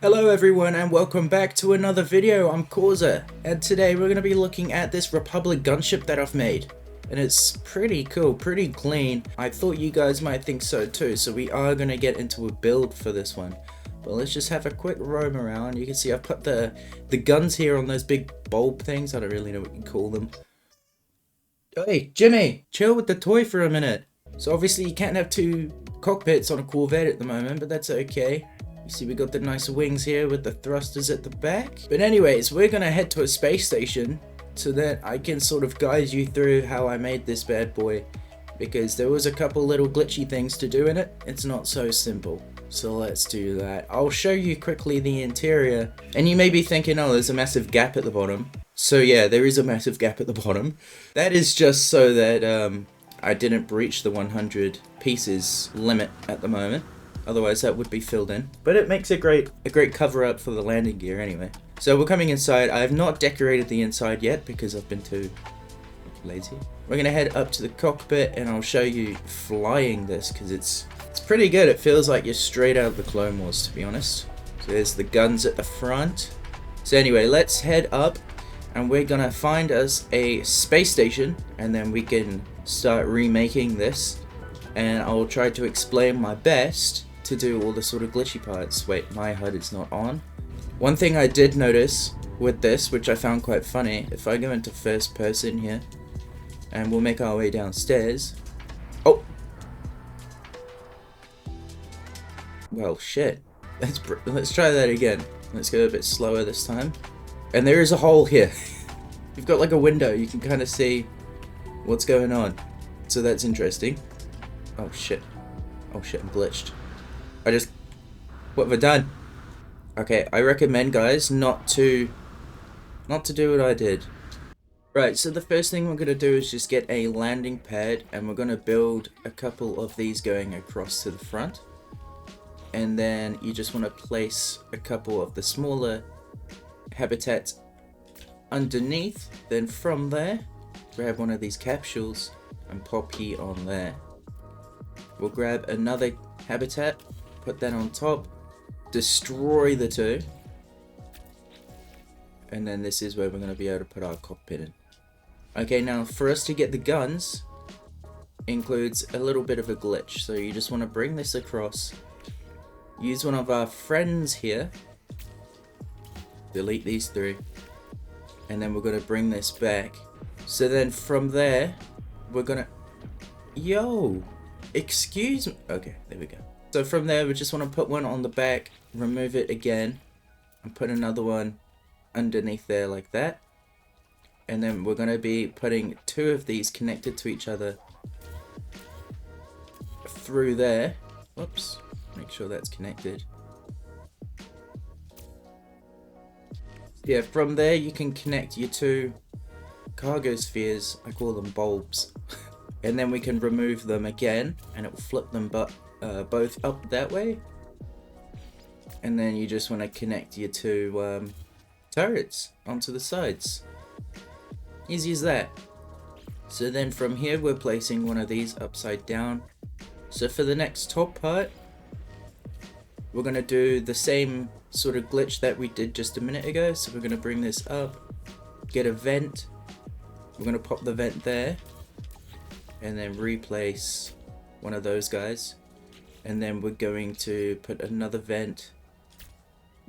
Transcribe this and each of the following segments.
Hello everyone and welcome back to another video. I'm Causa and today we're going to be looking at this Republic Gunship that I've made. And it's pretty cool, pretty clean. I thought you guys might think so too, so we are going to get into a build for this one. But let's just have a quick roam around. You can see I've put the guns here on those big bulb things. I don't really know what you call them. Hey Jimmy, chill with the toy for a minute. So obviously you can't have two cockpits on a Corvette at the moment, but that's okay. You see we got the nice wings here with the thrusters at the back. But anyways, we're gonna head to a space station so that I can sort of guide you through how I made this bad boy, because there was a couple little glitchy things to do in it. It's not so simple. So let's do that. I'll show you quickly the interior, and you may be thinking, oh, there's a massive gap at the bottom. So yeah, there is a massive gap at the bottom. That is just so that I didn't breach the 100 pieces limit at the moment. Otherwise that would be filled in. But it makes a great cover up for the landing gear anyway. So we're coming inside. I have not decorated the inside yet because I've been too lazy. We're gonna head up to the cockpit and I'll show you flying this because it's pretty good. It feels like you're straight out of the Clone Wars, to be honest. So there's the guns at the front. So anyway, let's head up and we're gonna find us a space station and then we can start remaking this, and I'll try to explain my best to do all the sort of glitchy parts. Wait, my HUD is not on. One thing I did notice with this, which I found quite funny, if I go into first person here and we'll make our way downstairs. Oh, well shit, let's try that again. Let's go a bit slower this time. And there is a hole here. You've got like a window, you can kind of see what's going on, so that's interesting. Oh shit, I'm glitched. What have I done? Okay, I recommend guys not to do what I did. Right, so the first thing we're gonna do is just get a landing pad, and we're gonna build a couple of these going across to the front, and then you just want to place a couple of the smaller habitats underneath. Then from there, grab one of these capsules and pop he on there. We'll grab another habitat, put that on top, destroy the two, and then this is where we're going to be able to put our cockpit in. Okay, now for us to get the guns includes a little bit of a glitch, so you just want to bring this across, use one of our friends here, delete these three, and then we're going to bring this back. So then from there we're going to excuse me. Okay, there we go. So from there, we just want to put one on the back, remove it again, and put another one underneath there like that. And then we're going to be putting two of these connected to each other through there. Whoops, make sure that's connected. Yeah, from there you can connect your two cargo spheres. I call them bulbs. And then we can remove them again and it will flip them both up that way. And then you just want to connect your two turrets onto the sides. Easy as that. So then from here we're placing one of these upside down. So for the next top part, we're going to do the same sort of glitch that we did just a minute ago. So we're going to bring this up, get a vent. We're going to pop the vent there, and then replace one of those guys, and then we're going to put another vent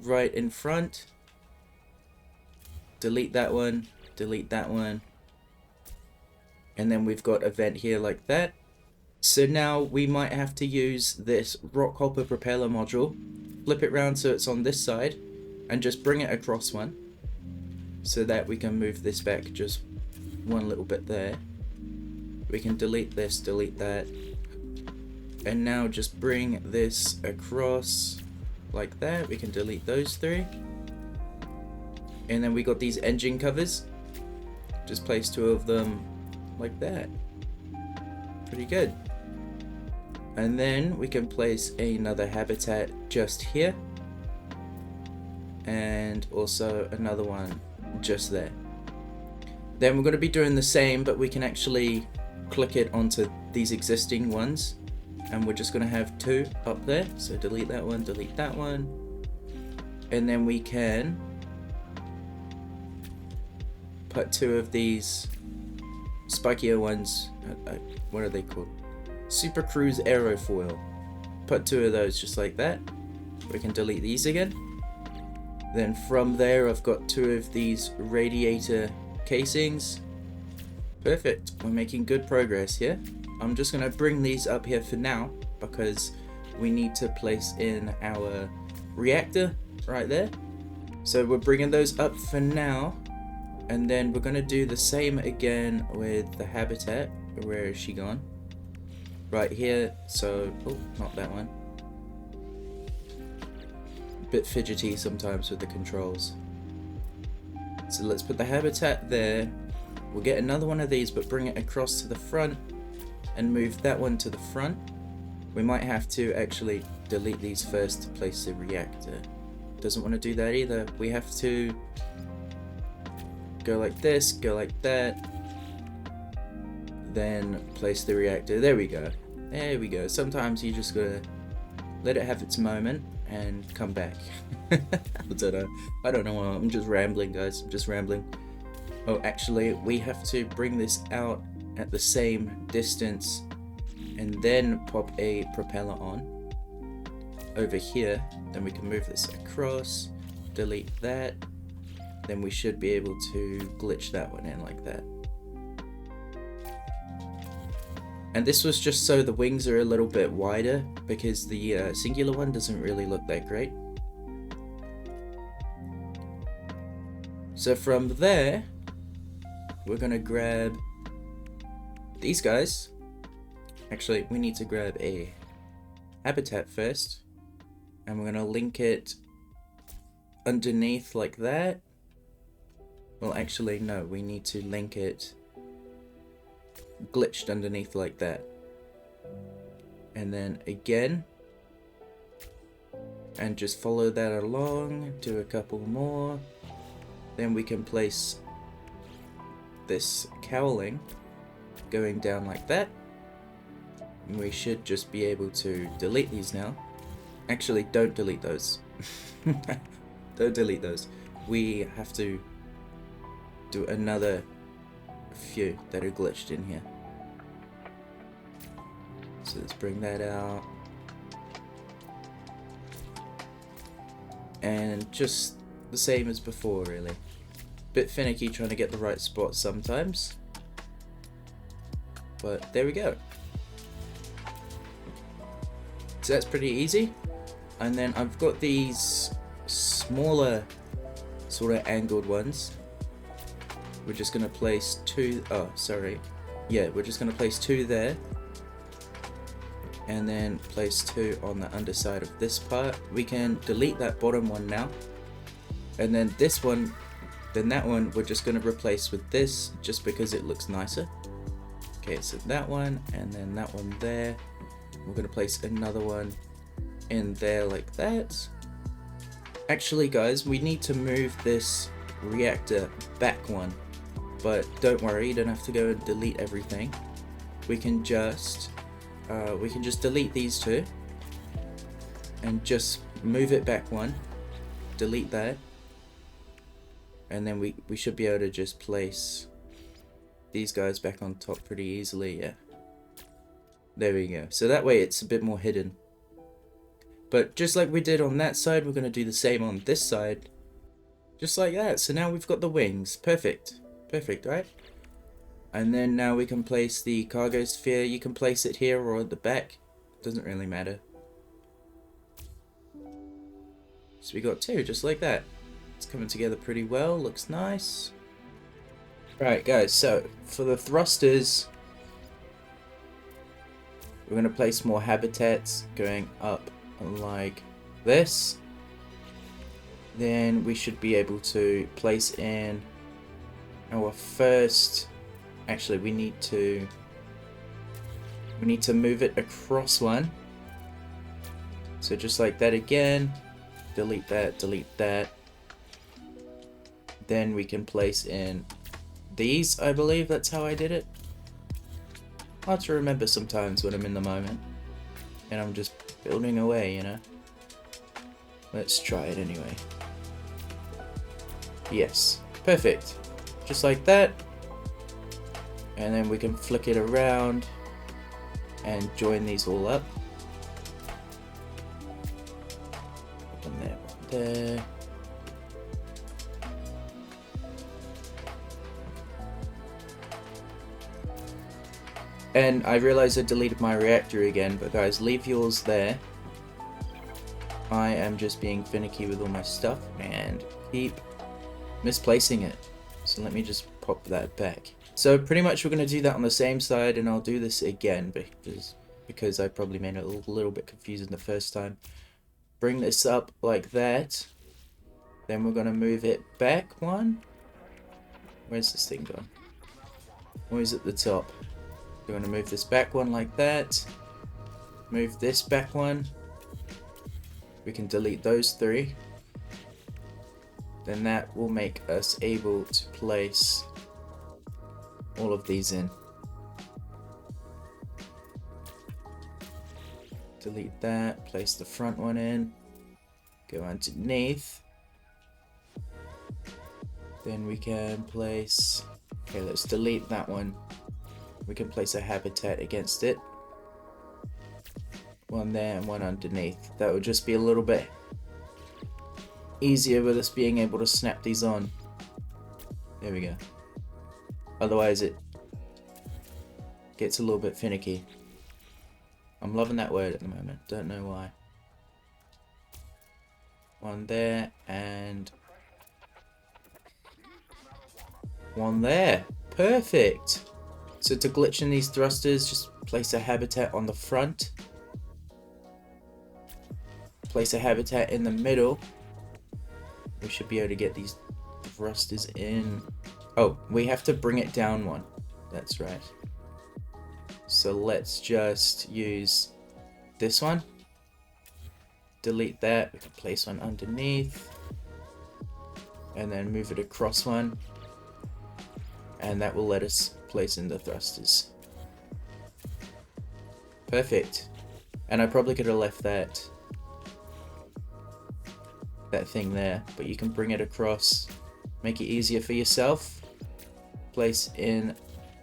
right in front, delete that one, and then we've got a vent here like that. So now we might have to use this rock hopper propeller module, flip it round so it's on this side, and just bring it across one so that we can move this back just one little bit there. We can delete this, delete that, and now just bring this across like that. We can delete those three, and then we got these engine covers. Just place two of them like that. Pretty good. And then we can place another habitat just here, and also another one just there. Then we're going to be doing the same, but we can actually click it onto these existing ones, and we're just going to have two up there. So delete that one, and then we can put 2 of these spikier ones, what are they called? Super Cruise aerofoil. Put 2 of those just like that. We can delete these again. Then from there I've got 2 of these radiator casings. Perfect, we're making good progress here. I'm just going to bring these up here for now because we need to place in our reactor right there. So we're bringing those up for now, and then we're going to do the same again with the habitat. Where is she gone? Right here, so, oh, not that one. Bit fidgety sometimes with the controls. So let's put the habitat there. We'll get another one of these, but bring it across to the front and move that one to the front. We might have to actually delete these first to place the reactor. Doesn't want to do that either. We have to go like this, go like that, then place the reactor. There we go. There we go. Sometimes you just gotta let it have its moment and come back. I don't know. I'm just rambling, guys. I'm just rambling. Oh, actually, we have to bring this out at the same distance and then pop a propeller on over here. Then we can move this across, delete that. Then we should be able to glitch that one in like that. And this was just so the wings are a little bit wider because the singular one doesn't really look that great. So from there, we're gonna grab these guys. Actually, we need to grab a habitat first, and we're gonna link it underneath like that. Well, actually, no, we need to link it glitched underneath like that. And then again, and just follow that along, do a couple more. Then we can place this cowling going down like that. And we should just be able to delete these now. Actually, don't delete those. Don't delete those. We have to do another few that are glitched in here. So let's bring that out. And just the same as before, really. Bit finicky trying to get the right spot sometimes. But there we go. So that's pretty easy. And then I've got these smaller sort of angled ones. We're just going to place 2, oh sorry, yeah, we're just going to place 2 there, and then place 2 on the underside of this part. We can delete that bottom one now, and then this one, then that one we're just going to replace with this just because it looks nicer. Okay, so that one, and then that one there. We're going to place another one in there like that. Actually guys, we need to move this reactor back one. But don't worry, you don't have to go and delete everything. We can just delete these 2 and just move it back one, delete that, and then we should be able to just place these guys back on top pretty easily. Yeah, there we go. So that way it's a bit more hidden. But just like we did on that side, we're going to do the same on this side, just like that. So now we've got the wings. Perfect. Perfect, right? And then now we can place the cargo sphere. You can place it here or at the back. Doesn't really matter. So we got 2, just like that. It's coming together pretty well. Looks nice. Right, guys. So for the thrusters, we're going to place more habitats going up like this. Then we should be able to place in our first, actually we need to move it across one. So just like that again, delete that. Then we can place in these, I believe that's how I did it. Hard to remember sometimes when I'm in the moment and I'm just building away, you know. Let's try it anyway. Yes, perfect. Just like that. And then we can flick it around and join these all up. One there, one there. And I realized I deleted my reactor again, but guys, leave yours there. I am just being finicky with all my stuff and keep misplacing it. So let me just pop that back. So pretty much we're going to do that on the same side, and I'll do this again because I probably made it a little bit confusing the first time. Bring this up like that. Then we're going to move it back one. Where's this thing gone? Always at the top. We're going to move this back one like that. Move this back one. We can delete those three. Then that will make us able to place all of these in. Delete that, place the front one in, go underneath. Then we can place, okay, let's delete that one. We can place a habitat against it. One there and one underneath. That would just be a little bit easier with us being able to snap these on. There we go. Otherwise it gets a little bit finicky. I'm loving that word at the moment, don't know why. One there and one there. Perfect. So to glitch in these thrusters, just place a habitat on the front. Place a habitat in the middle. We should be able to get these thrusters in. Oh, we have to bring it down one. That's right. So let's just use this one. Delete that. We can place one underneath. And then move it across one. And that will let us place in the thrusters. Perfect. And I probably could have left that thing there, but you can bring it across, make it easier for yourself, place in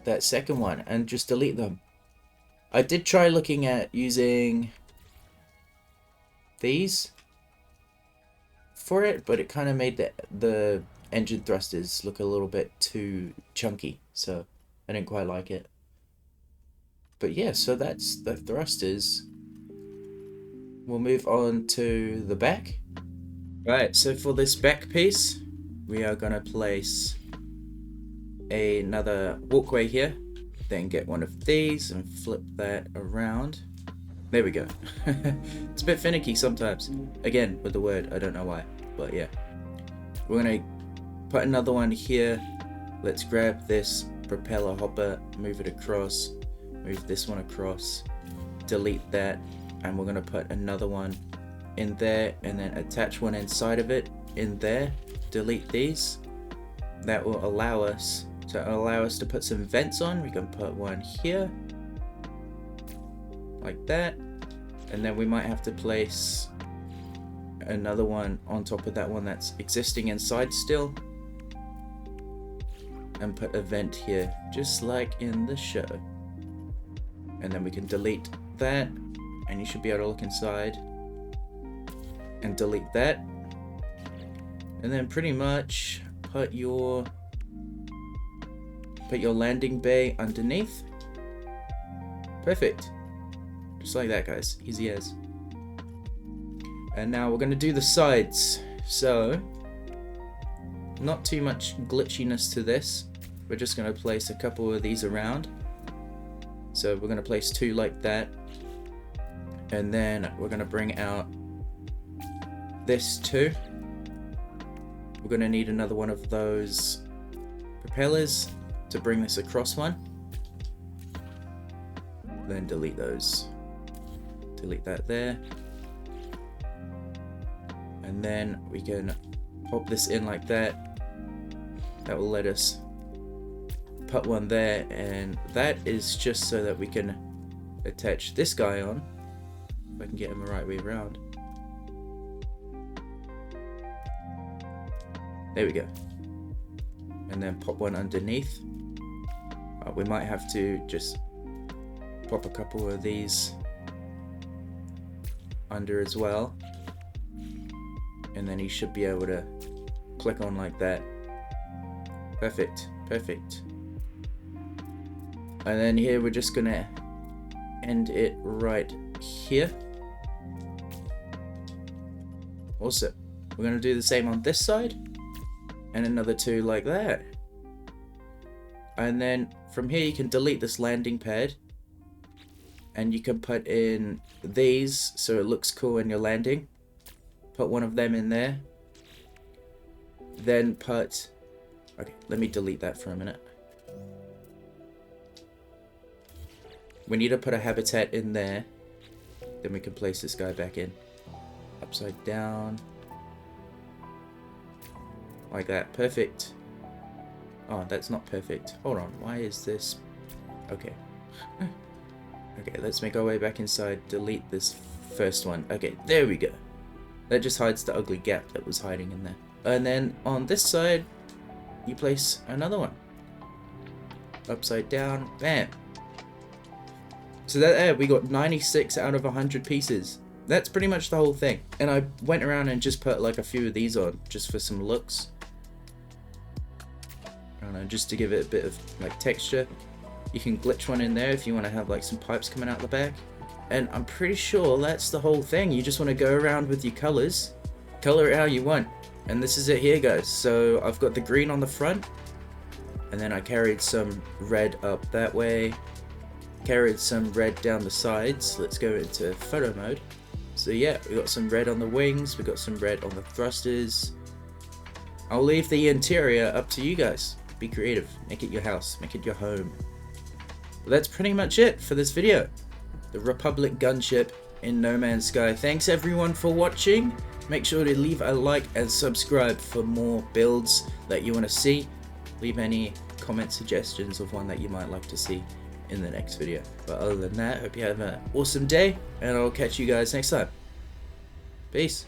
that second one and just delete them. I did try looking at using these for it, but it kind of made the engine thrusters look a little bit too chunky, so I didn't quite like it. But yeah, so that's the thrusters. We'll move on to the back. Right, so for this back piece, we are going to place another walkway here, then get one of these and flip that around. There we go. It's a bit finicky sometimes. Again, with the word, I don't know why, but yeah. We're going to put another one here. Let's grab this propeller hopper, move it across, move this one across, delete that, and we're going to put another one in there and then attach one inside of it in there. Delete these. That will allow us to put some vents on. We can put one here like that, and then we might have to place another one on top of that one that's existing inside still, and put a vent here just like in the show. And then we can delete that, and you should be able to look inside and delete that, and then pretty much put your landing bay underneath. Perfect. Just like that, guys. Easy as. And now we're going to do the sides. So not too much glitchiness to this. We're just going to place a couple of these around. So we're going to place two like that, and then we're going to bring out this too. We're going to need another one of those propellers to bring this across one. Then delete those. Delete that there. And then we can pop this in like that. That will let us put one there, and that is just so that we can attach this guy on. If I can get him the right way around. There we go. and then pop one underneath. We might have to just pop a couple of these under as well, and then he should be able to click on like that. Perfect, perfect. And then here we're just gonna end it right here. Awesome. We're gonna do the same on this side, and another two like that. And then from here you can delete this landing pad, and you can put in these so it looks cool when you're landing. Put one of them in there. Then put, okay, let me delete that for a minute. We need to put a habitat in there. Then we can place this guy back in. Upside down. Like that, perfect. Oh, that's not perfect. Hold on, why is this? Okay. Okay, let's make our way back inside. Delete this first one. Okay, there we go. That just hides the ugly gap that was hiding in there. And then on this side, you place another one. Upside down, bam. So that we got 96 out of 100 pieces. That's pretty much the whole thing. And I went around and just put like a few of these on, just for some looks. I don't know, just to give it a bit of like texture. You can glitch one in there if you want to have like some pipes coming out the back. And I'm pretty sure that's the whole thing. You just want to go around with your colors, color it how you want. And this is it here, guys. So I've got the green on the front, and then I carried some red up that way, carried some red down the sides. Let's go into photo mode. So yeah, we got some red on the wings, we got some red on the thrusters. I'll leave the interior up to you guys. Be creative, make it your house, make it your home. But that's pretty much it for this video. The Republic Gunship in No Man's Sky. Thanks everyone for watching. Make sure to leave a like and subscribe for more builds that you want to see. Leave any comment suggestions of one that you might like to see in the next video. But other than that, hope you have an awesome day, and I'll catch you guys next time. Peace.